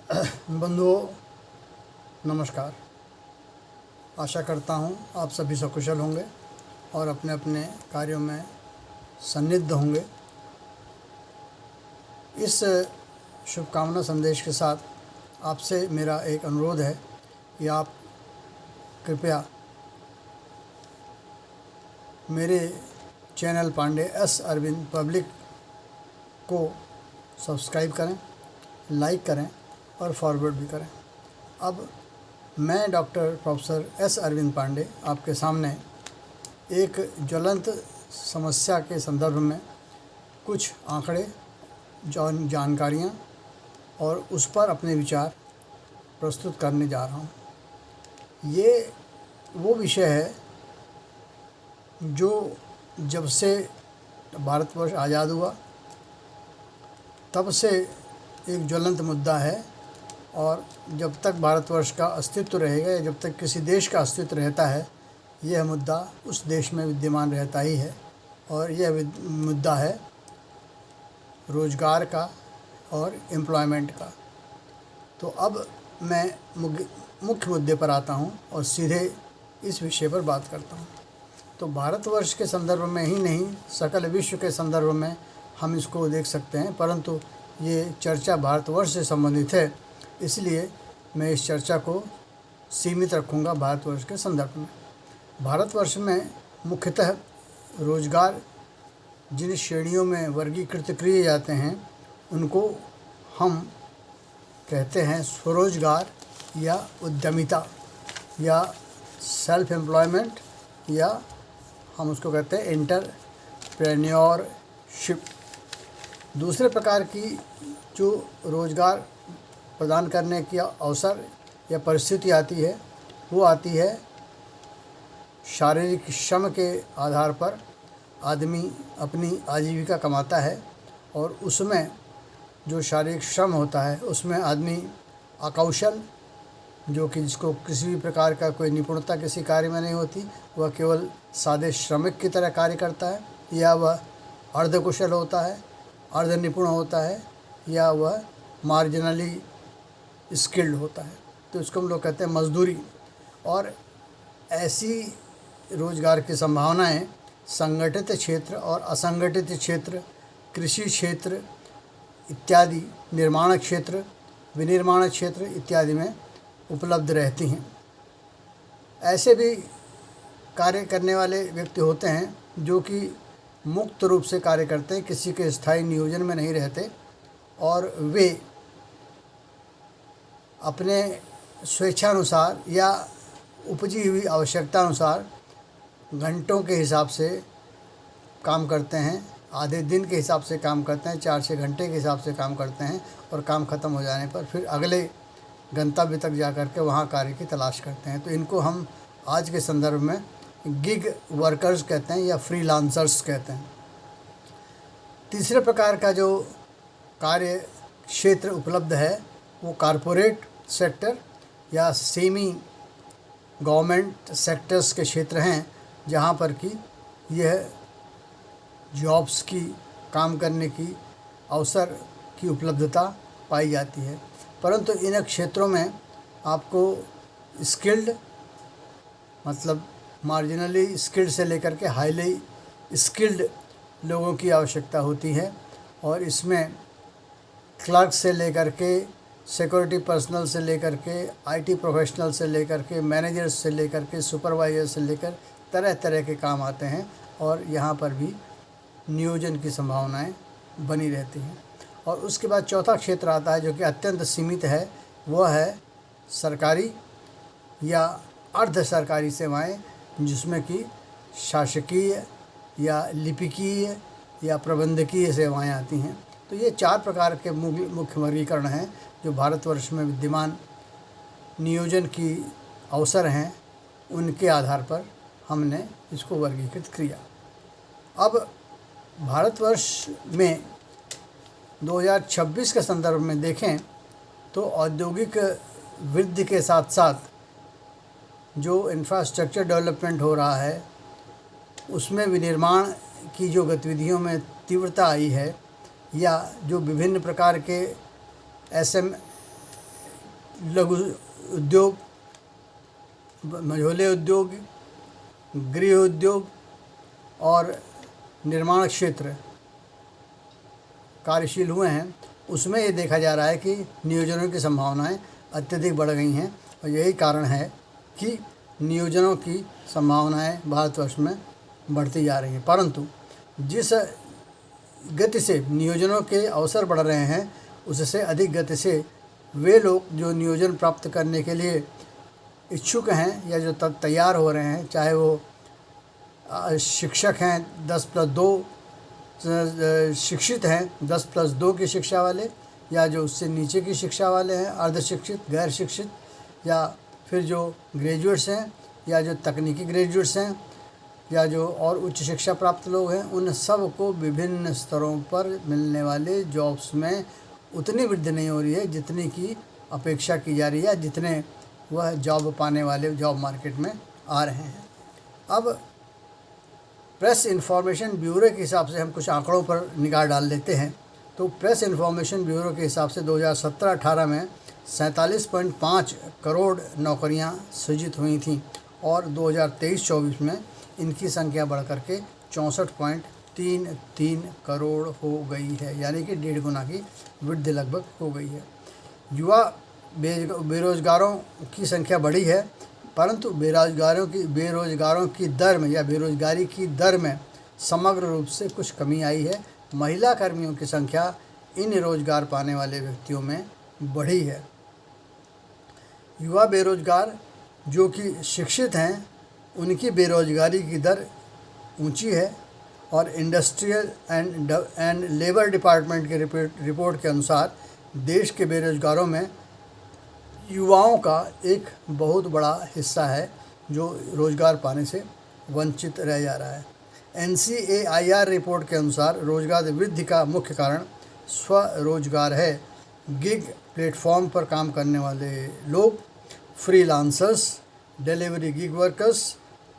बंधुओं, नमस्कार। आशा करता हूँ आप सभी सकुशल होंगे और अपने अपने कार्यों में सन्निध होंगे। इस शुभकामना संदेश के साथ आपसे मेरा एक अनुरोध है कि आप कृपया मेरे channel Pandey S Arvind public को सब्सक्राइब करें, लाइक करें और फॉरवर्ड भी करें। अब मैं doctor professor S Arvind Pandey आपके सामने एक ज्वलंत समस्या के संदर्भ में कुछ आंकड़े, जानकारियाँ और उस पर अपने विचार प्रस्तुत करने जा रहा हूँ। ये वो विषय है जो जब से भारतवर्ष आज़ाद हुआ तब से एक ज्वलंत मुद्दा है, और जब तक भारतवर्ष का अस्तित्व रहेगा या जब तक किसी देश का अस्तित्व रहता है, यह मुद्दा उस देश में विद्यमान रहता ही है। और यह मुद्दा है रोज़गार का और एम्प्लॉयमेंट का। तो अब मैं मुख्य मुद्दे पर आता हूँ और सीधे इस विषय पर बात करता हूँ। तो भारतवर्ष के संदर्भ में ही नहीं, सकल विश्व के संदर्भ में हम इसको देख सकते हैं, परंतु ये चर्चा भारतवर्ष से संबंधित है, इसलिए मैं इस चर्चा को सीमित रखूँगा भारतवर्ष के संदर्भ में। भारतवर्ष में मुख्यतः रोज़गार जिन श्रेणियों में वर्गीकृत किए जाते हैं उनको हम कहते हैं स्वरोजगार या उद्यमिता या सेल्फ एम्प्लॉयमेंट, या हम उसको कहते हैं एंटरप्रेन्योरशिप। दूसरे प्रकार की जो रोज़गार प्रदान करने की अवसर या परिस्थिति आती है, वो आती है शारीरिक श्रम के आधार पर आदमी अपनी आजीविका कमाता है, और उसमें जो शारीरिक श्रम होता है उसमें आदमी अकौशल, जो कि जिसको किसी भी प्रकार का कोई निपुणता किसी कार्य में नहीं होती, वह केवल सादे श्रमिक की तरह कार्य करता है, या वह अर्धकुशल होता है, अर्ध निपुण होता है, या वह मार्जिनली स्किल्ड होता है। तो इसको हम लोग कहते हैं मजदूरी। और ऐसी रोज़गार की संभावनाएं संगठित क्षेत्र और असंगठित क्षेत्र, कृषि क्षेत्र इत्यादि, निर्माण क्षेत्र, विनिर्माण क्षेत्र इत्यादि में उपलब्ध रहती हैं। ऐसे भी कार्य करने वाले व्यक्ति होते हैं जो कि मुक्त रूप से कार्य करते हैं, किसी के स्थायी नियोजन में नहीं रहते, और वे अपने स्वेच्छानुसार या उपजी हुई आवश्यकता अनुसार घंटों के हिसाब से काम करते हैं, आधे दिन के हिसाब से काम करते हैं, 4-6 घंटे के हिसाब से काम करते हैं, और काम ख़त्म हो जाने पर फिर अगले गंतव्य तक जा कर के वहाँ कार्य की तलाश करते हैं। तो इनको हम आज के संदर्भ में गिग वर्कर्स कहते हैं या फ्रीलांसर्स कहते हैं। तीसरे प्रकार का जो कार्य क्षेत्र उपलब्ध है वो कॉरपोरेट सेक्टर या सेमी गवर्नमेंट सेक्टर्स के क्षेत्र हैं, जहाँ पर कि यह जॉब्स की, काम करने की अवसर की उपलब्धता पाई जाती है। परंतु इन क्षेत्रों में आपको स्किल्ड, मतलब मार्जिनली स्किल्ड से लेकर के हाईली स्किल्ड लोगों की आवश्यकता होती है, और इसमें क्लर्क से लेकर के, सिक्योरिटी पर्सनल से लेकर के, आईटी प्रोफेशनल से लेकर के, मैनेजर से लेकर के, सुपरवाइज़र से लेकर तरह तरह के काम आते हैं, और यहाँ पर भी नियोजन की संभावनाएं बनी रहती हैं। और उसके बाद चौथा क्षेत्र आता है जो कि अत्यंत सीमित है, वह है सरकारी या अर्ध सरकारी सेवाएं, जिसमें कि शासकीय या लिपिकीय या प्रबंधकीय सेवाएं आती हैं। तो ये 4 प्रकार के मुख्य वर्गीकरण हैं जो भारतवर्ष में विद्यमान नियोजन की अवसर हैं, उनके आधार पर हमने इसको वर्गीकृत किया। अब भारतवर्ष में 2026 के संदर्भ में देखें तो औद्योगिक वृद्धि के साथ साथ जो इंफ्रास्ट्रक्चर डेवलपमेंट हो रहा है, उसमें विनिर्माण की जो गतिविधियों में तीव्रता आई है, या जो विभिन्न प्रकार के लघु उद्योग, मझोले उद्योग, गृह उद्योग और निर्माण क्षेत्र कार्यशील हुए हैं, उसमें ये देखा जा रहा है कि नियोजनों की संभावनाएं अत्यधिक बढ़ गई हैं। और यही कारण है कि नियोजनों की संभावनाएं भारतवर्ष में बढ़ती जा रही हैं। परंतु जिस गति से नियोजनों के अवसर बढ़ रहे हैं, उससे अधिक गति से वे लोग जो नियोजन प्राप्त करने के लिए इच्छुक हैं या जो तैयार हो रहे हैं, चाहे वो शिक्षक हैं 10+2 शिक्षित हैं 10+2 की शिक्षा वाले, या जो उससे नीचे की शिक्षा वाले हैं अर्धशिक्षित, गैर शिक्षित, या फिर जो ग्रेजुएट्स हैं, या जो तकनीकी ग्रेजुएट्स हैं, या जो और उच्च शिक्षा प्राप्त लोग हैं, उन सब को विभिन्न स्तरों पर मिलने वाले जॉब्स में उतनी वृद्धि नहीं हो रही है जितनी की अपेक्षा की जा रही है, जितने वह जॉब पाने वाले जॉब मार्केट में आ रहे हैं। अब प्रेस इन्फॉर्मेशन ब्यूरो के हिसाब से हम कुछ आंकड़ों पर निगाह डाल लेते हैं। तो प्रेस इन्फॉर्मेशन ब्यूरो के हिसाब से 2017-18 में 47.5 करोड़ नौकरियां सृजित हुई थीं और 2023-24 में इनकी संख्या बढ़कर के 64.33 करोड़ हो गई है, यानी कि 1.5 गुना की वृद्धि लगभग हो गई है। युवा बेरोजगारों की संख्या बढ़ी है, परंतु बेरोजगारों की दर में या बेरोजगारी की दर में समग्र रूप से कुछ कमी आई है। महिला कर्मियों की संख्या इन रोजगार पाने वाले व्यक्तियों में बढ़ी है। युवा बेरोजगार जो कि शिक्षित हैं, उनकी बेरोजगारी की दर ऊंची है और इंडस्ट्रियल एंड लेबर डिपार्टमेंट के रिपोर्ट के अनुसार देश के बेरोजगारों में युवाओं का एक बहुत बड़ा हिस्सा है जो रोज़गार पाने से वंचित रह जा रहा है। NCAIR रिपोर्ट के अनुसार रोजगार वृद्धि का मुख्य कारण स्वरोजगार है। गिग प्लेटफॉर्म पर काम करने वाले लोग, फ्रीलांसर्स, डिलीवरी गिग वर्कर्स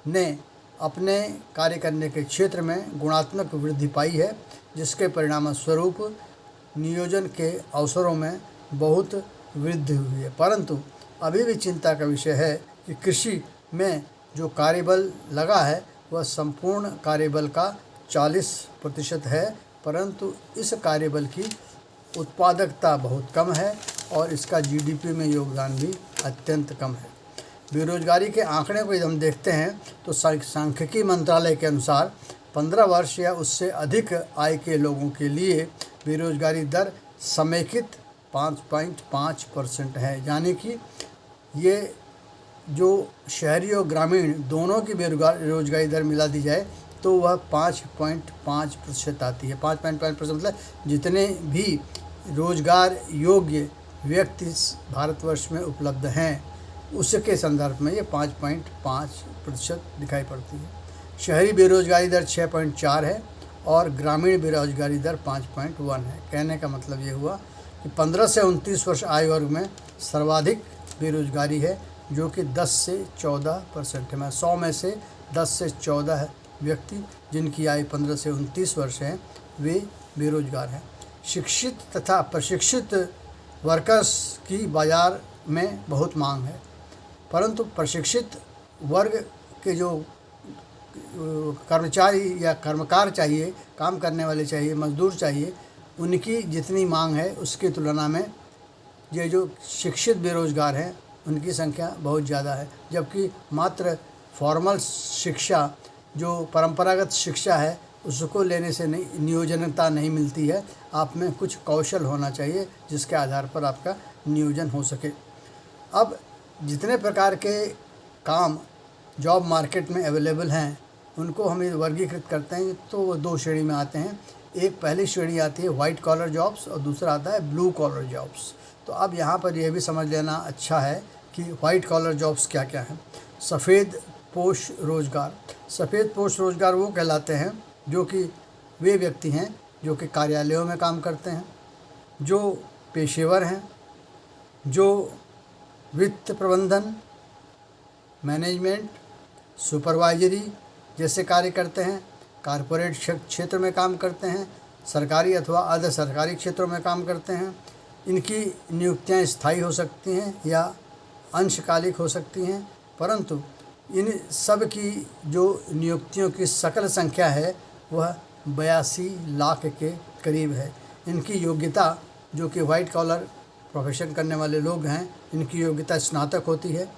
ने अपने कार्य करने के क्षेत्र में गुणात्मक वृद्धि पाई है, जिसके परिणाम स्वरूप नियोजन के अवसरों में बहुत वृद्धि हुई है। परंतु अभी भी चिंता का विषय है कि कृषि में जो कार्यबल लगा है वह संपूर्ण कार्यबल का 40% है, परंतु इस कार्यबल की उत्पादकता बहुत कम है और इसका GDP में योगदान भी अत्यंत कम है। बेरोजगारी के आंकड़े को यदि हम देखते हैं तो सांख्यिकी मंत्रालय के अनुसार 15 वर्ष या उससे अधिक आय के लोगों के लिए बेरोजगारी दर समेकित 5.5% है, यानी कि ये जो शहरी और ग्रामीण दोनों की बेरोजगारी दर मिला दी जाए तो वह 5.5% आती है। 5.5% मतलब जितने भी रोजगार योग्य व्यक्ति भारतवर्ष में उपलब्ध हैं उसके संदर्भ में ये 5.5% दिखाई पड़ती है। शहरी बेरोजगारी दर 6.4 है और ग्रामीण बेरोजगारी दर 5.1 है। कहने का मतलब ये हुआ कि 15 से 29 वर्ष आयु वर्ग में सर्वाधिक बेरोजगारी है, जो कि 10 से 14% है। 100 में से 10 से 14 व्यक्ति जिनकी आयु 15 से 29 वर्ष है वे बेरोजगार हैं। शिक्षित तथा प्रशिक्षित वर्कर्स की बाज़ार में बहुत मांग है, परंतु प्रशिक्षित वर्ग के जो कर्मचारी या कर्मकार चाहिए, काम करने वाले चाहिए, मजदूर चाहिए, उनकी जितनी मांग है उसकी तुलना में ये जो शिक्षित बेरोजगार हैं उनकी संख्या बहुत ज़्यादा है। जबकि मात्र फॉर्मल शिक्षा जो परंपरागत शिक्षा है उसको लेने से नहीं नियोजनता नहीं मिलती है। आप में कुछ कौशल होना चाहिए जिसके आधार पर आपका नियोजन हो सके। अब जितने प्रकार के काम जॉब मार्केट में अवेलेबल हैं उनको हम वर्गीकृत करते हैं तो वो 2 श्रेणी में आते हैं। एक पहली श्रेणी आती है वाइट कॉलर जॉब्स और दूसरा आता है ब्लू कॉलर जॉब्स। तो अब यहाँ पर यह भी समझ लेना अच्छा है कि वाइट कॉलर जॉब्स क्या क्या हैं। सफ़ेद पोश रोज़गार। सफ़ेद पोश रोज़गार वो कहलाते हैं जो कि वे व्यक्ति हैं जो कि कार्यालयों में काम करते हैं, जो पेशेवर हैं, जो वित्त प्रबंधन, मैनेजमेंट, सुपरवाइजरी जैसे कार्य करते हैं, कारपोरेट क्षेत्र में काम करते हैं, सरकारी अथवा अर्ध सरकारी क्षेत्रों में काम करते हैं, इनकी नियुक्तियां स्थायी हो सकती हैं या अंशकालिक हो सकती हैं, परंतु इन सब की जो नियुक्तियों की सकल संख्या है वह 82 लाख के करीब है। इनकी योग्यता, जो कि वाइट कॉलर प्रोफेशन करने वाले लोग हैं, इनकी योग्यता स्नातक होती है।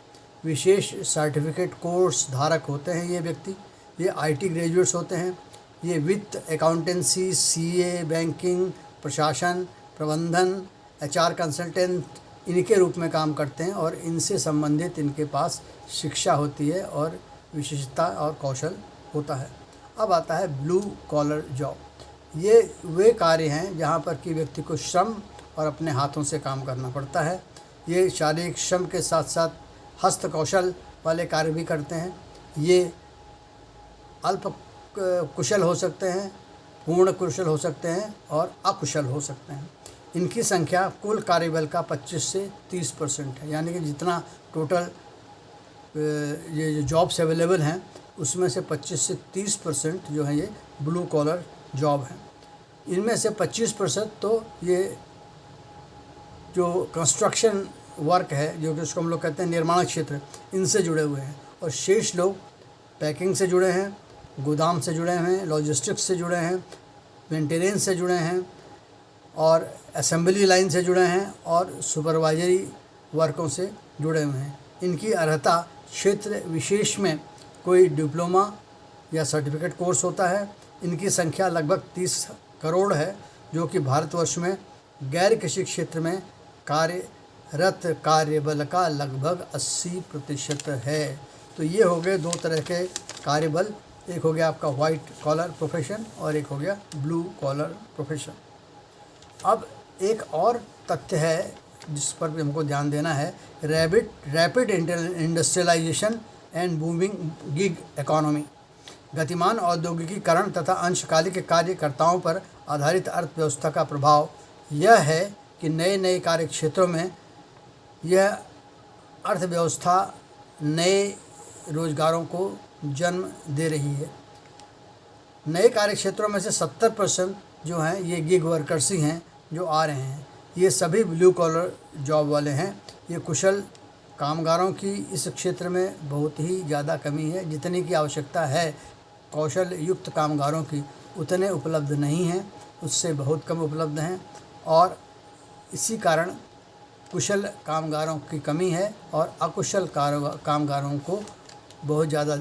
विशेष सर्टिफिकेट कोर्स धारक होते हैं ये व्यक्ति। ये आईटी ग्रेजुएट्स होते हैं। ये वित्त, अकाउंटेंसी, सीए, बैंकिंग, प्रशासन, प्रबंधन, एचआर कंसल्टेंट इनके रूप में काम करते हैं और इनसे संबंधित इनके पास शिक्षा होती है और विशेषता और कौशल होता है। अब आता है ब्लू कॉलर जॉब। ये वे कार्य हैं जहाँ पर कि व्यक्ति को श्रम और अपने हाथों से काम करना पड़ता है। ये शारीरिक श्रम के साथ साथ हस्त कौशल वाले कार्य भी करते हैं। ये अल्प कुशल हो सकते हैं, पूर्ण कुशल हो सकते हैं और अकुशल हो सकते हैं। इनकी संख्या कुल कार्यबल का 25 से 30% है, यानी कि जितना टोटल ये जो जॉब्स अवेलेबल हैं उसमें से 25 से 30% जो है ये ब्लू कॉलर जॉब हैं। इनमें से 25% तो ये जो कंस्ट्रक्शन वर्क है, जो कि उसको हम लोग कहते हैं निर्माण क्षेत्र, इनसे जुड़े हुए हैं और शेष लोग पैकिंग से जुड़े हैं, गोदाम से जुड़े हैं, लॉजिस्टिक्स से जुड़े हैं, मेंटेनेंस से जुड़े हैं और असेंबली लाइन से जुड़े हैं और सुपरवाइजरी वर्कों से जुड़े हुए हैं। इनकी अर्हता क्षेत्र विशेष में कोई डिप्लोमा या सर्टिफिकेट कोर्स होता है। इनकी संख्या लगभग 30 करोड़ है, जो कि भारतवर्ष में गैर कृषि क्षेत्र में कार्यरत कार्यबल का लगभग 80% है। तो ये हो गए दो तरह के कार्यबल, एक हो गया आपका वाइट कॉलर प्रोफेशन और एक हो गया ब्लू कॉलर प्रोफेशन। अब एक और तथ्य है जिस पर भी हमको ध्यान देना है, rapid industrialisation and booming gig economy. गतिमान औद्योगिकीकरण तथा अंशकालिक कार्यकर्ताओं पर आधारित अर्थव्यवस्था का प्रभाव यह है कि नए नए कार्य क्षेत्रों में यह अर्थव्यवस्था नए रोजगारों को जन्म दे रही है। नए कार्य क्षेत्रों में से 70% जो हैं ये गिग वर्कर्स ही हैं जो आ रहे हैं। ये सभी ब्लू कॉलर जॉब वाले हैं। ये कुशल कामगारों की इस क्षेत्र में बहुत ही ज़्यादा कमी है। जितनी की आवश्यकता है कौशल युक्त कामगारों की, उतने उपलब्ध नहीं हैं, उससे बहुत कम उपलब्ध हैं और इसी कारण कुशल कामगारों की कमी है और अकुशल कामगारों को बहुत ज़्यादा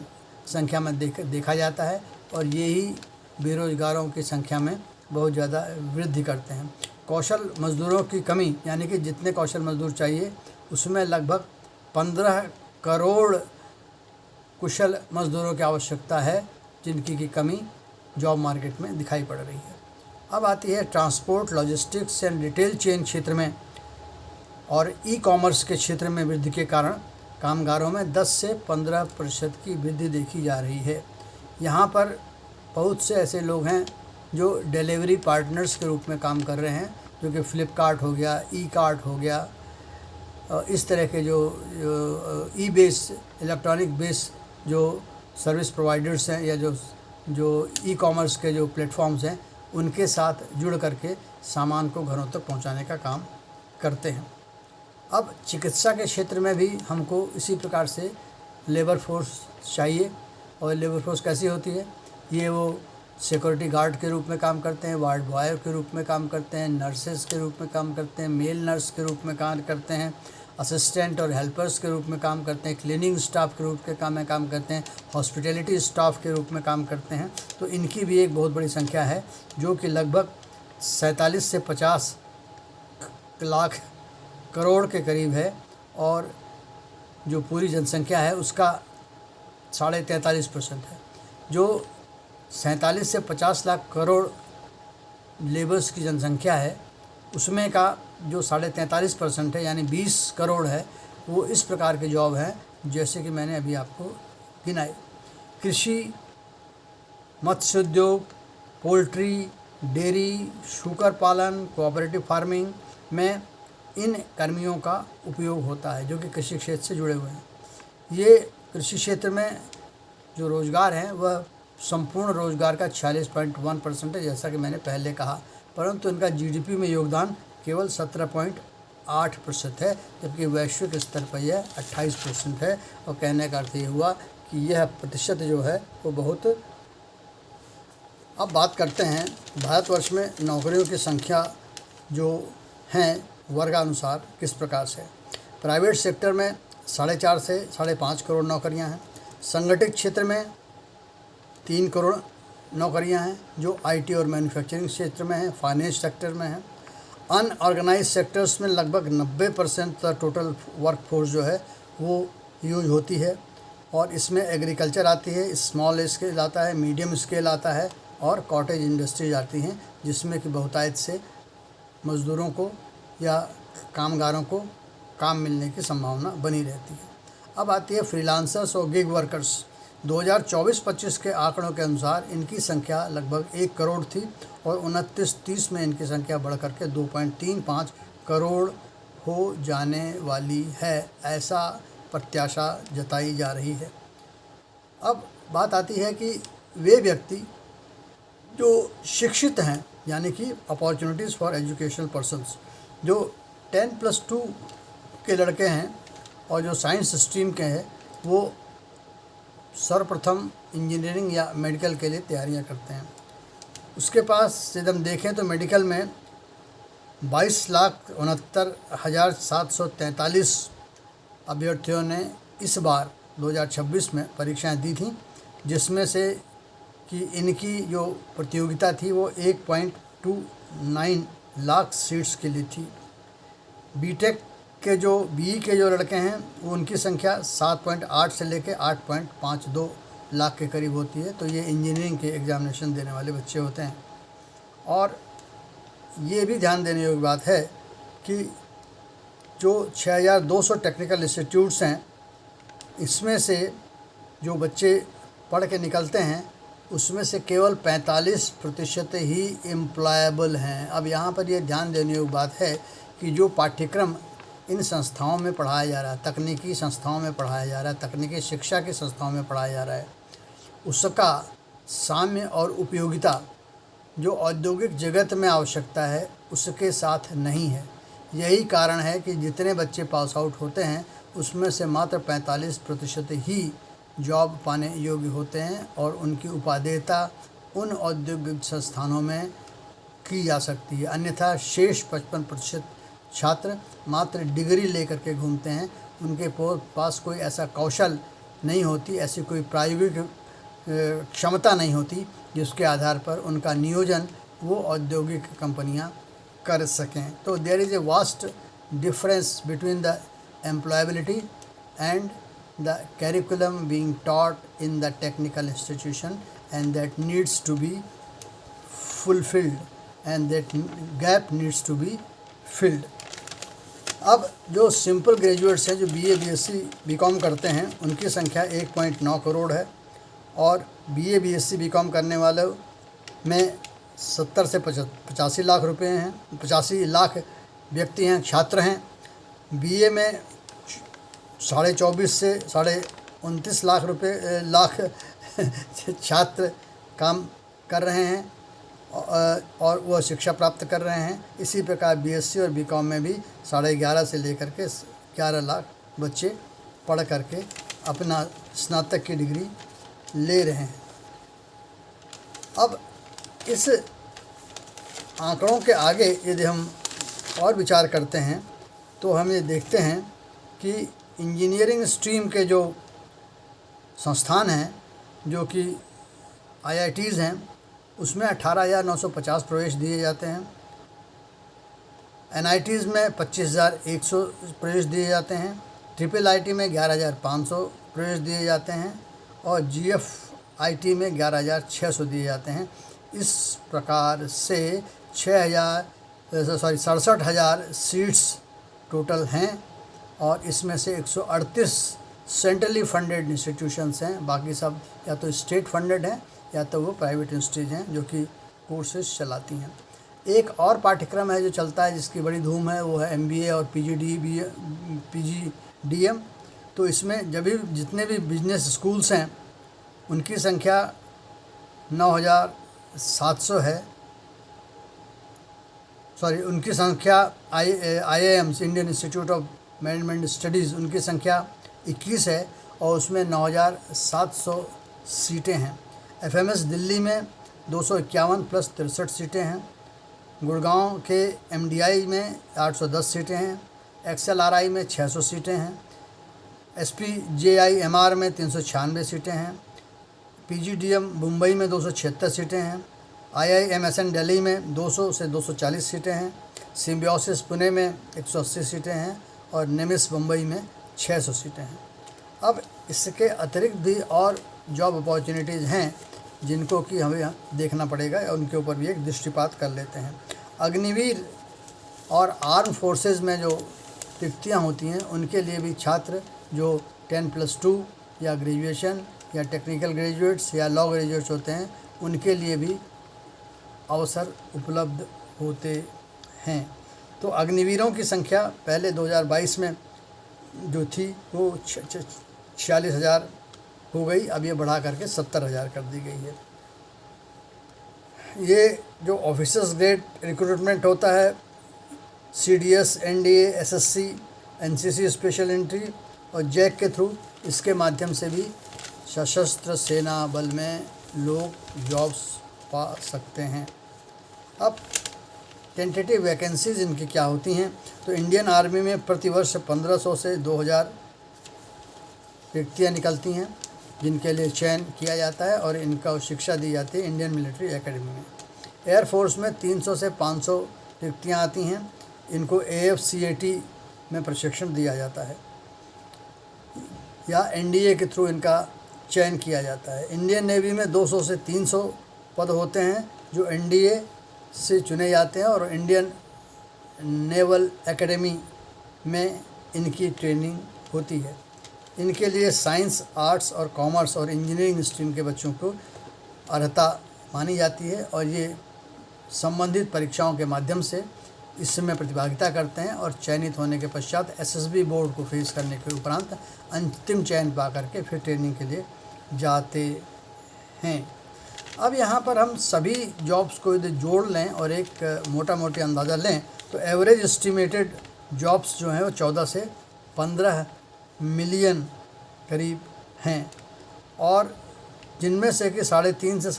संख्या में देखा जाता है और यही बेरोजगारों की संख्या में बहुत ज़्यादा वृद्धि करते हैं। कौशल मज़दूरों की कमी, यानी कि जितने कौशल मज़दूर चाहिए उसमें लगभग 15 करोड़ कुशल मज़दूरों की आवश्यकता है, जिनकी की कमी जॉब मार्केट में दिखाई पड़ रही है। अब आती है transport, logistics and retail chain क्षेत्र में और ई कॉमर्स के क्षेत्र में वृद्धि के कारण कामगारों में 10 से 15% की वृद्धि देखी जा रही है। यहाँ पर बहुत से ऐसे लोग हैं जो डिलीवरी पार्टनर्स के रूप में काम कर रहे हैं, जो कि फ्लिपकार्ट हो गया, ई कार्ट हो गया, इस तरह के जो ई बेस, इलेक्ट्रॉनिक बेस जो सर्विस प्रोवाइडर्स हैं या जो ई कॉमर्स के जो प्लेटफॉर्म्स हैं, उनके साथ जुड़ करके सामान को घरों तक पहुंचाने का काम करते हैं। अब चिकित्सा के क्षेत्र में भी हमको इसी प्रकार से लेबर फोर्स चाहिए। और लेबर फोर्स कैसी होती है? ये वो सिक्योरिटी गार्ड के रूप में काम करते हैं, वार्ड बॉय के रूप में काम करते हैं, नर्सेस के रूप में काम करते हैं, मेल नर्स के रूप में काम करते हैं, असिस्टेंट और हेल्पर्स के रूप में काम करते हैं, क्लीनिंग स्टाफ के रूप में काम करते हैं, हॉस्पिटैलिटी स्टाफ के रूप में काम करते हैं। तो इनकी भी एक बहुत बड़ी संख्या है, जो कि लगभग 47 से 50 लाख करोड़ के करीब है और जो पूरी जनसंख्या है उसका 43.5% है। जो 47 से 50 लाख करोड़ लेबर्स की जनसंख्या है, उसमें का जो 43.5% है यानी 20 करोड़ है, वो इस प्रकार के जॉब हैं जैसे कि मैंने अभी आपको गिनाए। कृषि, मत्स्य उद्योग, पोल्ट्री, डेयरी, शूकर पालन, कोऑपरेटिव फार्मिंग में इन कर्मियों का उपयोग होता है, जो कि कृषि क्षेत्र से जुड़े हुए हैं। ये कृषि क्षेत्र में जो रोज़गार है वह संपूर्ण रोज़गार का 46.1% है, जैसा कि मैंने पहले कहा, परंतु इनका जीडीपी में योगदान केवल 17.8% है, जबकि वैश्विक स्तर पर यह 28% है। और कहने का अर्थ ये हुआ कि यह प्रतिशत जो है वो बहुत। अब बात करते हैं भारतवर्ष में नौकरियों की संख्या जो हैं वर्गानुसार किस प्रकार से। प्राइवेट सेक्टर में 4.5 से 5.5 करोड़ नौकरियां हैं। संगठित क्षेत्र में 3 करोड़ नौकरियां हैं जो आईटी और मैन्युफैक्चरिंग क्षेत्र में हैं, फाइनेंस सेक्टर में हैं। अनऑर्गेनाइज सेक्टर्स में लगभग 90% टोटल वर्क फोर्स जो है वो यूज होती है। और इसमें एग्रीकल्चर आती है, स्मॉल स्केल आता है, मीडियम स्केल आता है और कॉटेज इंडस्ट्रीज आती हैं, जिसमें कि बहुतायत से मज़दूरों को या कामगारों को काम मिलने की संभावना बनी रहती है। अब आती है फ्रीलांसर्स और गिग वर्कर्स। 2024-25 के आंकड़ों के अनुसार इनकी संख्या लगभग 1 करोड़ थी और 29-30 में इनकी संख्या बढ़ करके 2.35 करोड़ हो जाने वाली है, ऐसा प्रत्याशा जताई जा रही है। अब बात आती है कि वे व्यक्ति जो शिक्षित हैं, यानी कि अपॉर्चुनिटीज़ फॉर एजुकेशनल पर्सन्स, जो 10+2 के लड़के हैं और जो साइंस स्ट्रीम के हैं, वो सर्वप्रथम इंजीनियरिंग या मेडिकल के लिए तैयारियां करते हैं। उसके पास यदि हम देखें तो मेडिकल में 22,69,743 अभ्यर्थियों ने इस बार 2026 में परीक्षाएं दी थीं, जिसमें से कि इनकी जो प्रतियोगिता थी वो 1.29 लाख सीट्स के लिए थी। बीटेक के जो बीई के जो लड़के हैं वो उनकी संख्या 7.8 से लेकर 8.52 लाख के करीब होती है। तो ये इंजीनियरिंग के एग्ज़ामिनेशन देने वाले बच्चे होते हैं। और ये भी ध्यान देने योग्य बात है कि जो 6,200 टेक्निकल इंस्टीट्यूट्स हैं, इसमें से जो बच्चे पढ़ के निकलते हैं उसमें से केवल 45% ही एम्प्लॉयबल हैं। अब यहाँ पर ये ध्यान देने योग्य बात है कि जो पाठ्यक्रम इन संस्थाओं में पढ़ाया जा रहा है, तकनीकी संस्थाओं में पढ़ाया जा रहा है, तकनीकी शिक्षा की संस्थाओं में पढ़ाया जा रहा है, उसका साम्य और उपयोगिता जो औद्योगिक जगत में आवश्यकता है उसके साथ नहीं है। यही कारण है कि जितने बच्चे पास आउट होते हैं उसमें से मात्र 45% ही जॉब पाने योग्य होते हैं और उनकी उपादेयता उन औद्योगिक संस्थानों में की जा सकती है। अन्यथा शेष 55% छात्र मात्र डिग्री लेकर के घूमते हैं। उनके पास कोई ऐसा कौशल नहीं होती, ऐसी कोई प्रायोगिक क्षमता नहीं होती जिसके आधार पर उनका नियोजन वो औद्योगिक कंपनियां कर सकें। तो there is a vast difference between the employability and the curriculum being taught in the technical institution, and that needs to be fulfilled, and that gap needs to be filled. अब जो सिंपल ग्रेजुएट्स हैं जो BA BSc BCom करते हैं उनकी संख्या 1.9 करोड़ है और बीए बीएससी बीकॉम करने वाले में 70 से 85 लाख रुपए हैं, 85 लाख व्यक्ति हैं, छात्र हैं। बीए में 24.5 से 29.5 लाख छात्र काम कर रहे हैं और वह शिक्षा प्राप्त कर रहे हैं। इसी प्रकार बीएससी और बीकॉम में भी 11.5 से लेकर के 11 लाख बच्चे पढ़ करके अपना स्नातक की डिग्री ले रहे हैं। अब इस आंकड़ों के आगे यदि हम और विचार करते हैं तो हम ये देखते हैं कि इंजीनियरिंग स्ट्रीम के जो संस्थान हैं जो कि आईआईटीज़ हैं उसमें 18,950 प्रवेश दिए जाते हैं। एनआईटीज़ में 25,100 प्रवेश दिए जाते हैं। ट्रिपल आईटी में 11,500 प्रवेश दिए जाते हैं और जीएफआईटी में 11,600 दिए जाते हैं। इस प्रकार से 67,000 सीट्स टोटल हैं और इसमें से 138 सेंट्रली फंडेड इंस्टीट्यूशंस हैं। बाकी सब या तो स्टेट फंडेड हैं या तो वो प्राइवेट इंस्टीट्यूट हैं जो कि कोर्सेज चलाती हैं। एक और पाठ्यक्रम है जो चलता है जिसकी बड़ी धूम है, वो है एमबीए और पीजीडीएम। तो इसमें जब भी जितने भी बिजनेस स्कूल्स हैं उनकी संख्या 9,700 है। उनकी संख्या IIMs Indian institute of management studies उनकी संख्या 21 है और उसमें 9,700 सीटें हैं। FMS दिल्ली में 251 प्लस 63 सीटें हैं। गुड़गांव के MDI में 810 सीटें हैं। XLRI में 600 सीटें हैं। SPJIMR में 396 सीटें हैं। PGDM मुंबई में 276 सीटें हैं। IIMSN दिल्ली में 200 से 240 सीटें हैं। सिम्बियोसिस पुणे में 180 सीटें हैं और निमिस मुंबई में 600 सीटें हैं। अब इसके अतिरिक्त भी और जॉब अपॉर्चुनिटीज़ हैं जिनको कि हमें देखना पड़ेगा और उनके ऊपर भी एक दृष्टिपात कर लेते हैं। अग्निवीर और आर्म फोर्सेस में जो रिक्तियाँ होती हैं उनके लिए भी छात्र जो 10+2 या ग्रेजुएशन या टेक्निकल ग्रेजुएट्स या लॉ ग्रेजुएट्स होते हैं उनके लिए भी अवसर उपलब्ध होते हैं। तो अग्निवीरों की संख्या पहले 2022 में जो थी वो 46,000 हो गई, अब ये बढ़ा करके 70,000 कर दी गई है। ये जो ऑफिसर्स ग्रेड रिक्रूटमेंट होता है CDS, NDA, SSC, NCC special entry और जैक के थ्रू, इसके माध्यम से भी सशस्त्र सेना बल में लोग जॉब्स पा सकते हैं। अब टेंटेटिव वैकेंसीज इनकी क्या होती हैं, तो इंडियन आर्मी में प्रतिवर्ष 1500 से 2000 रिक्तियाँ निकलती हैं जिनके लिए चयन किया जाता है और इनका शिक्षा दी जाती है इंडियन मिलिट्री एकेडमी में। एयरफोर्स में 300 से 500 रिक्तियाँ आती हैं, इनको AFCAT में प्रशिक्षण दिया जाता है या NDA के थ्रू इनका चयन किया जाता है। इंडियन नेवी में 200 से 300 पद होते हैं जो NDA से चुने जाते हैं और इंडियन नेवल एकेडमी में इनकी ट्रेनिंग होती है। इनके लिए साइंस, आर्ट्स और कॉमर्स और इंजीनियरिंग स्ट्रीम के बच्चों को अर्हता मानी जाती है और ये संबंधित परीक्षाओं के माध्यम से इसमें प्रतिभागिता करते हैं और चयनित होने के पश्चात SSB बोर्ड को फेस करने के उपरांत अंतिम चयन पा करके फिर ट्रेनिंग के लिए जाते हैं। अब यहाँ पर हम सभी जॉब्स को यदि जोड़ लें और एक मोटा मोटी अंदाज़ा लें तो एवरेज एस्टिमेटेड जॉब्स जो हैं वो 14 से 15 मिलियन करीब हैं और जिनमें से कि 3.5 से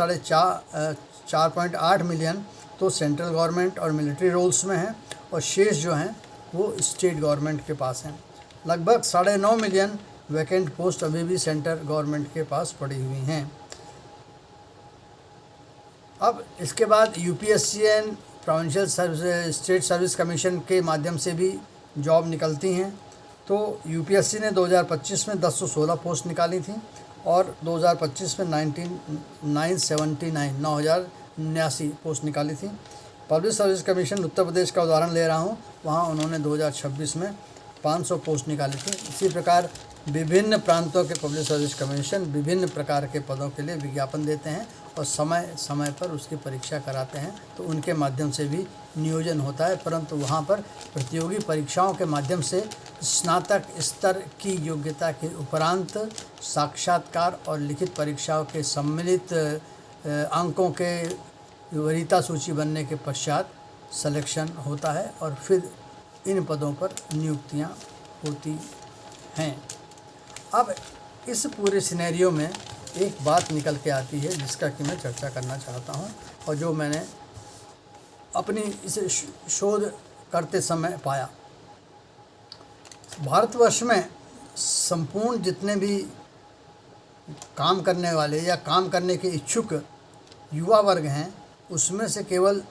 4.8 मिलियन तो सेंट्रल गवर्नमेंट और मिलिट्री रोल्स में हैं और शेष जो हैं वो स्टेट गवर्नमेंट के पास हैं। लगभग 9.5 मिलियन वैकेंट पोस्ट अभी भी सेंट्रल गवर्नमेंट के पास पड़ी हुई हैं। अब इसके बाद UPSC provincial service state service commission के माध्यम से भी जॉब निकलती हैं। तो UPSC ने 2025 में 1016 पोस्ट निकाली थी और 2025 में 9,079 पोस्ट निकाली थी। Public service commission Uttar Pradesh का उदाहरण ले रहा हूँ, वहाँ उन्होंने 2026 में 500 पोस्ट निकाली थी। इसी प्रकार विभिन्न प्रांतों के पब्लिक सर्विस कमीशन विभिन्न प्रकार के पदों के लिए विज्ञापन देते हैं और समय समय पर उसकी परीक्षा कराते हैं, तो उनके माध्यम से भी नियोजन होता है। परंतु वहाँ पर प्रतियोगी परीक्षाओं के माध्यम से स्नातक स्तर की योग्यता के उपरांत साक्षात्कार और लिखित परीक्षाओं के सम्मिलित अंकों के वरीयता सूची बनने के पश्चात सिलेक्शन होता है और फिर इन पदों पर नियुक्तियाँ होती हैं। अब इस पूरे सिनेरियो में एक बात निकल के आती है जिसका कि मैं चर्चा करना चाहता हूँ और जो मैंने अपनी इस शोध करते समय पाया। भारतवर्ष में संपूर्ण जितने भी काम करने वाले या काम करने के इच्छुक युवा वर्ग हैं उसमें से केवल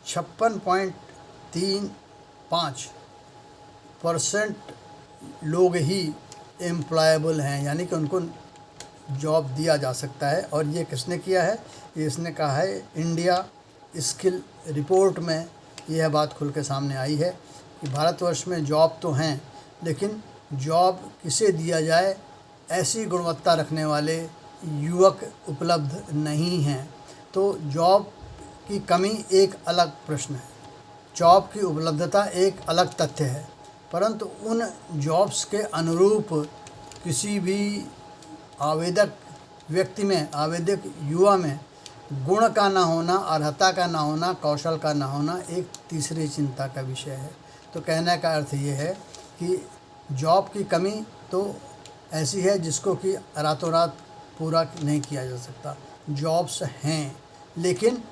56.35% लोग ही एम्प्लॉयबल हैं, यानी कि उनको जॉब दिया जा सकता है। और ये किसने किया है? ये इसने कहा है इंडिया स्किल रिपोर्ट में यह बात खुल के सामने आई है कि भारतवर्ष में जॉब तो हैं लेकिन जॉब किसे दिया जाए ऐसी गुणवत्ता रखने वाले युवक उपलब्ध नहीं हैं। तो जॉब की कमी एक अलग प्रश्न है, जॉब की उपलब्धता एक अलग तथ्य है, परंतु उन जॉब्स के अनुरूप किसी भी आवेदक व्यक्ति में, आवेदक युवा में गुण का ना होना, अर्हता का ना होना, कौशल का ना होना एक तीसरी चिंता का विषय है। तो कहने का अर्थ ये है कि जॉब की कमी तो ऐसी है जिसको कि रातों रात पूरा नहीं किया जा सकता। जॉब्स हैं, लेकिन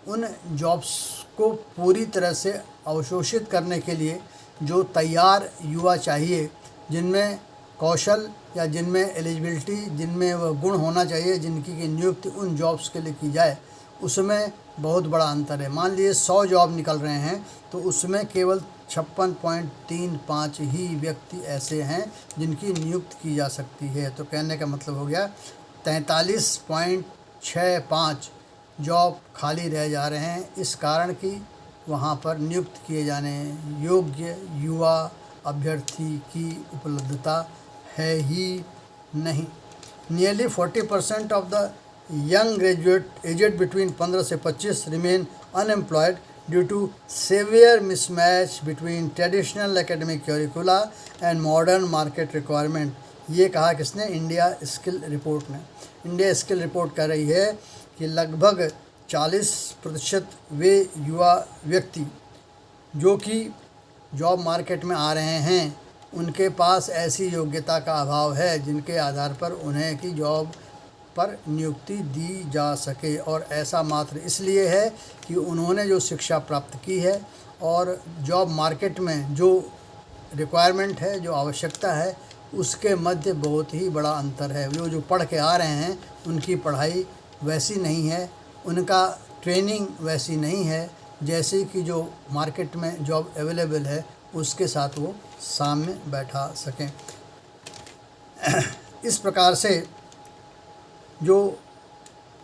उन जॉब्स को पूरी तरह से अवशोषित करने के लिए जो तैयार युवा चाहिए, जिनमें कौशल या जिनमें एलिजिबिलिटी, जिनमें वह गुण होना चाहिए, जिनकी की नियुक्ति उन जॉब्स के लिए की जाए, उसमें बहुत बड़ा अंतर है। मान लीजिए 100 जॉब निकल रहे हैं तो उसमें केवल 56.35 ही व्यक्ति ऐसे हैं जिनकी नियुक्ति की जा सकती है। तो कहने का मतलब हो गया 43.65 जॉब खाली रह जा रहे हैं, इस कारण कि वहाँ पर नियुक्त किए जाने योग्य युवा अभ्यर्थी की उपलब्धता है ही नहीं। Nearly 40% of the young graduate aged between 15 से 25 remain unemployed due to severe mismatch between traditional academic curricula and modern market requirement. ये कहा किसने? इंडिया स्किल रिपोर्ट ने। इंडिया स्किल रिपोर्ट कह रही है कि लगभग 40% वे युवा व्यक्ति जो कि जॉब मार्केट में आ रहे हैं, उनके पास ऐसी योग्यता का अभाव है जिनके आधार पर उन्हें की जॉब पर नियुक्ति दी जा सके। और ऐसा मात्र इसलिए है कि उन्होंने जो शिक्षा प्राप्त की है और जॉब मार्केट में जो रिक्वायरमेंट है, जो आवश्यकता है, उसके मध्य बहुत ही बड़ा अंतर है। वो जो पढ़ के आ रहे हैं उनकी पढ़ाई वैसी नहीं है, उनका ट्रेनिंग वैसी नहीं है जैसे कि जो मार्केट में जॉब अवेलेबल है उसके साथ वो सामने बैठा सकें। इस प्रकार से जो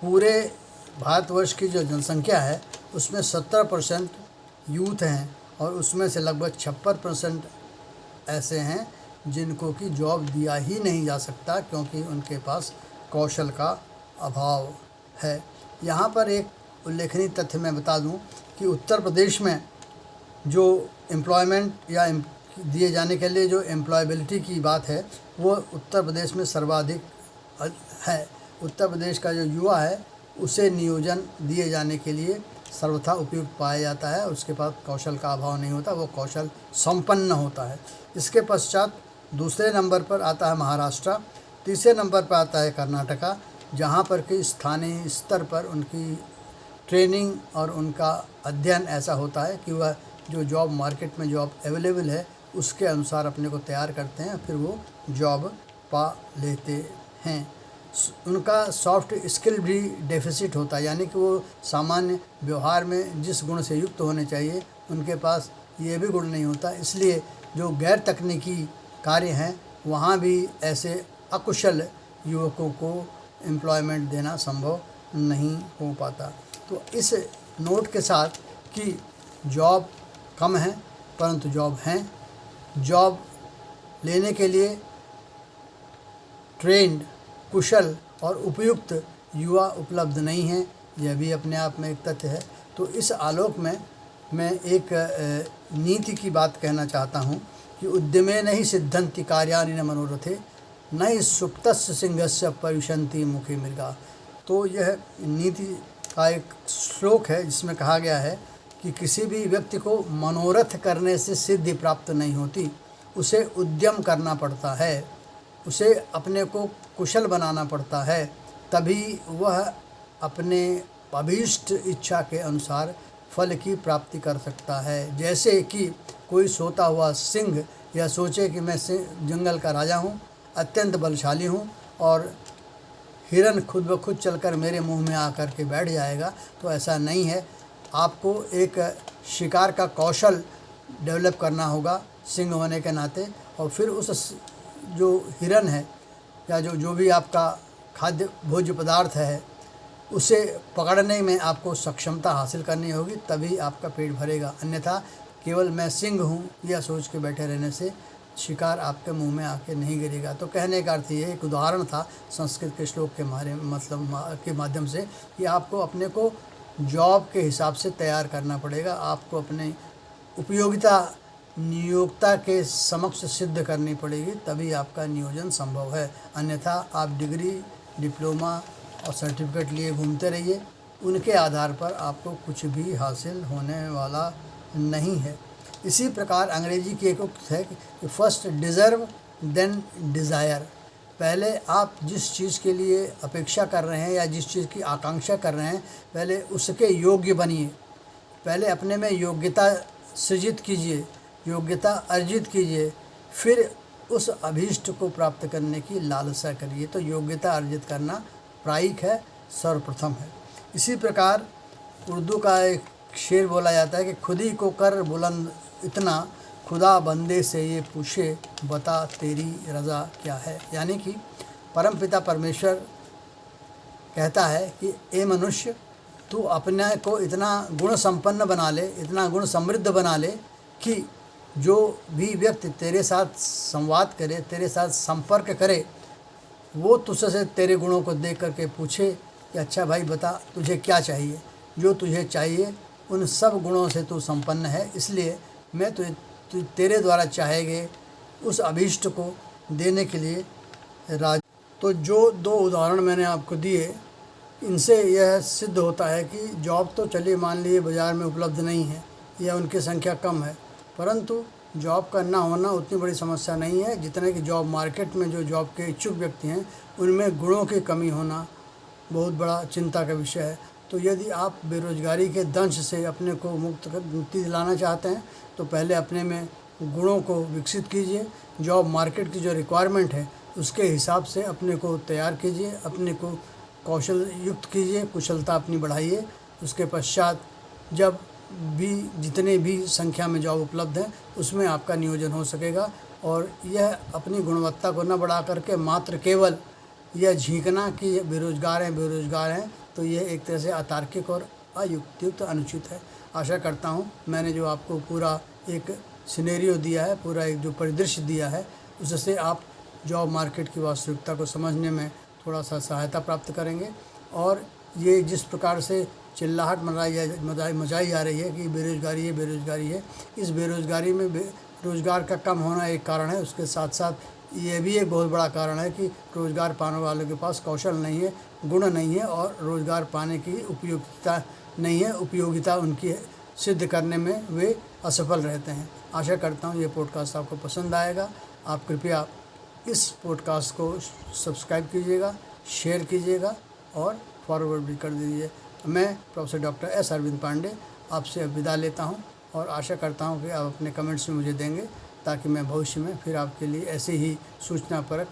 पूरे भारतवर्ष की जो जनसंख्या है उसमें 70% यूथ हैं और उसमें से लगभग 56% ऐसे हैं जिनको कि जॉब दिया ही नहीं जा सकता क्योंकि उनके पास कौशल का अभाव है। यहाँ पर एक उल्लेखनीय तथ्य मैं बता दूं कि उत्तर प्रदेश में जो एम्प्लॉयमेंट या दिए जाने के लिए जो एम्प्लॉयबिलिटी की बात है वो उत्तर प्रदेश में सर्वाधिक है। उत्तर प्रदेश का जो युवा है उसे नियोजन दिए जाने के लिए सर्वथा उपयुक्त पाया जाता है, उसके पास कौशल का अभाव नहीं होता, वो कौशल संपन्न होता है। इसके पश्चात दूसरे नंबर पर आता है महाराष्ट्र, तीसरे नंबर पर आता है कर्नाटका, जहाँ पर कि स्थानीय स्तर पर उनकी ट्रेनिंग और उनका अध्ययन ऐसा होता है कि वह जो जॉब मार्केट में जॉब अवेलेबल है उसके अनुसार अपने को तैयार करते हैं, फिर वो जॉब पा लेते हैं। उनका सॉफ्ट स्किल भी डेफिसिट होता है, यानी कि वो सामान्य व्यवहार में जिस गुण से युक्त होने चाहिए उनके पास ये भी गुण नहीं होता। इसलिए जो गैर तकनीकी कार्य हैं वहाँ भी ऐसे अकुशल युवकों को एम्प्लॉयमेंट देना संभव नहीं हो पाता। तो इस नोट के साथ कि जॉब कम है परंतु जॉब हैं, जॉब लेने के लिए ट्रेंड, कुशल और उपयुक्त युवा उपलब्ध नहीं हैं, यह भी अपने आप में एक तथ्य है। तो इस आलोक में मैं एक नीति की बात कहना चाहता हूँ कि उद्यमे नहीं सिद्धंति कार्याणि न मनोरथे न ही सुप्तस्य सिंहस्य परिशंति मुखी मृगा। तो यह नीति का एक श्लोक है जिसमें कहा गया है कि किसी भी व्यक्ति को मनोरथ करने से सिद्धि प्राप्त नहीं होती, उसे उद्यम करना पड़ता है, उसे अपने को कुशल बनाना पड़ता है, तभी वह अपने अभीष्ट इच्छा के अनुसार फल की प्राप्ति कर सकता है। जैसे कि कोई सोता हुआ सिंह यह सोचे कि मैं जंगल का राजा हूँ, अत्यंत बलशाली हूँ और हिरन खुद ब खुद चलकर मेरे मुंह में आकर के बैठ जाएगा, तो ऐसा नहीं है। आपको एक शिकार का कौशल डेवलप करना होगा सिंह होने के नाते, और फिर उस जो हिरन है या जो भी आपका खाद्य भोज्य पदार्थ है उसे पकड़ने में आपको सक्षमता हासिल करनी होगी, तभी आपका पेट भरेगा। अन्यथा केवल मैं सिंह हूँ यह सोच के बैठे रहने से शिकार आपके मुंह में आके नहीं गिरेगा। तो कहने का अर्थ ये एक उदाहरण था संस्कृत के श्लोक के के माध्यम से कि आपको अपने को जॉब के हिसाब से तैयार करना पड़ेगा, आपको अपने उपयोगिता नियोक्ता के समक्ष सिद्ध करनी पड़ेगी, तभी आपका नियोजन संभव है। अन्यथा आप डिग्री, डिप्लोमा और सर्टिफिकेट लिए घूमते रहिए, उनके आधार पर आपको कुछ भी हासिल होने वाला नहीं है। इसी प्रकार अंग्रेजी की एक उक्त है कि फर्स्ट डिज़र्व देन डिज़ायर। पहले आप जिस चीज़ के लिए अपेक्षा कर रहे हैं या जिस चीज़ की आकांक्षा कर रहे हैं, पहले उसके योग्य बनिए। पहले अपने में योग्यता सृजित कीजिए, योग्यता अर्जित कीजिए, फिर उस अभीष्ट को प्राप्त करने की लालसा करिए। तो योग्यता अर्जित करना प्रायिक है, सर्वप्रथम है। इसी प्रकार उर्दू का एक शेर बोला जाता है कि खुदी को कर बुलंद इतना, खुदा बंदे से ये पूछे बता तेरी रज़ा क्या है। यानी कि परमपिता परमेश्वर कहता है कि ए मनुष्य, तू अपने को इतना गुण संपन्न बना ले, इतना गुण समृद्ध बना ले कि जो भी व्यक्ति तेरे साथ संवाद करे, तेरे साथ संपर्क करे, वो तुझसे तेरे गुणों को देख करके पूछे कि अच्छा भाई बता तुझे क्या चाहिए। जो तुझे चाहिए उन सब गुणों से तू संपन्न है, इसलिए मैं तेरे द्वारा चाहे गए उस अभीष्ट को देने के लिए राज। तो जो दो उदाहरण मैंने आपको दिए, इनसे यह सिद्ध होता है कि जॉब तो चलिए मान लिए बाज़ार में उपलब्ध नहीं है या उनकी संख्या कम है, परंतु जॉब का ना होना उतनी बड़ी समस्या नहीं है जितने कि जॉब मार्केट में जो जॉब के इच्छुक व्यक्ति हैं उनमें गुणों की कमी होना बहुत बड़ा चिंता का विषय है। तो यदि आप बेरोजगारी के दंश से अपने को मुक्ति दिलाना चाहते हैं तो पहले अपने में गुणों को विकसित कीजिए। जॉब मार्केट की जो रिक्वायरमेंट है उसके हिसाब से अपने को तैयार कीजिए, अपने को कौशल युक्त कीजिए, कुशलता अपनी बढ़ाइए। उसके पश्चात जब भी जितने भी संख्या में जॉब उपलब्ध है उसमें आपका नियोजन हो सकेगा। और यह अपनी गुणवत्ता को न बढ़ा करके मात्र केवल यह झींकना कि बेरोजगार हैं, तो यह एक तरह से अतार्किक और अयुक्तियुक्त अनुचित है। आशा करता हूँ मैंने जो आपको पूरा एक सिनेरियो दिया है, पूरा एक जो परिदृश्य दिया है, उससे आप जॉब मार्केट की वास्तविकता को समझने में थोड़ा सा सहायता प्राप्त करेंगे। और ये जिस प्रकार से चिल्लाहट मचाई जा रही है कि बेरोजगारी है, इस बेरोजगारी में रोज़गार का कम होना एक कारण है। उसके साथ साथ ये भी एक बहुत बड़ा कारण है कि रोज़गार पाने वालों के पास कौशल नहीं है, गुण नहीं है और रोज़गार पाने की उपयुक्तता नहीं है, उपयोगिता उनकी सिद्ध करने में वे असफल रहते हैं। आशा करता हूँ ये पॉडकास्ट आपको पसंद आएगा। आप कृपया इस पॉडकास्ट को सब्सक्राइब कीजिएगा, शेयर कीजिएगा और फॉरवर्ड भी कर दीजिए। मैं professor doctor S Arvind Pandey आपसे विदा लेता हूं और आशा करता हूं कि आप अपने कमेंट्स में मुझे देंगे ताकि मैं भविष्य में फिर आपके लिए ऐसे ही सूचनापरक